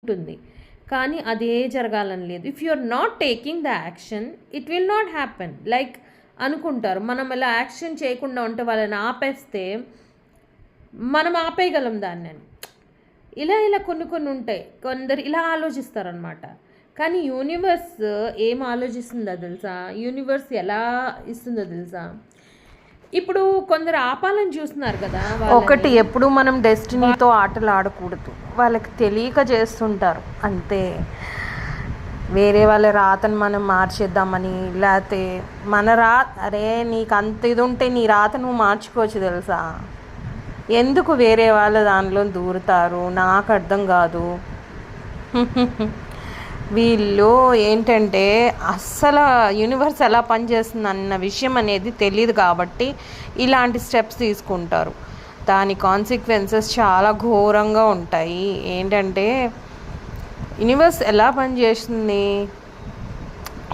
ఉంటుంది. కానీ అదే జరగాలని లేదు. If you are not taking the action it will not happen. Like అనుకుంటారు మనం ఇలా యాక్షన్ చేయకుండా ఉంటే వాళ్ళని ఆపేస్తే మనం ఆపేయగలం దాన్ని అని. ఇలా కొన్ని ఉంటాయి. కొందరు ఇలా ఆలోచిస్తారనమాట. కానీ యూనివర్స్ ఏం ఆలోచిస్తుందో తెలుసా? యూనివర్స్ ఎలా ఇస్తుందో తెలుసా? ఇప్పుడు కొందరు ఆపాలని చూస్తున్నారు కదా. ఒకటి, ఎప్పుడు మనం డెస్టినీతో ఆటలు ఆడకూడదు. వాళ్ళకి తెలియక చేస్తుంటారు అంతే. వేరే వాళ్ళ రాతను మనం మార్చేద్దామని, లేకపోతే అరే నీకు అంత ఇది ఉంటే నీ రాత నువ్వు మార్చుకోవచ్చు తెలుసా. ఎందుకు వేరే వాళ్ళ దానిలో దూరుతారు? నాకు అర్థం కాదు. వీళ్ళు ఏంటంటే అస్సలు యూనివర్స్ ఎలా పనిచేస్తుంది అన్న విషయం అనేది తెలియదు కాబట్టి ఇలాంటి స్టెప్స్ తీసుకుంటారు. దాని కాన్సిక్వెన్సెస్ చాలా ఘోరంగా ఉంటాయి. ఏంటంటే యూనివర్స్ ఎలా పనిచేస్తుంది,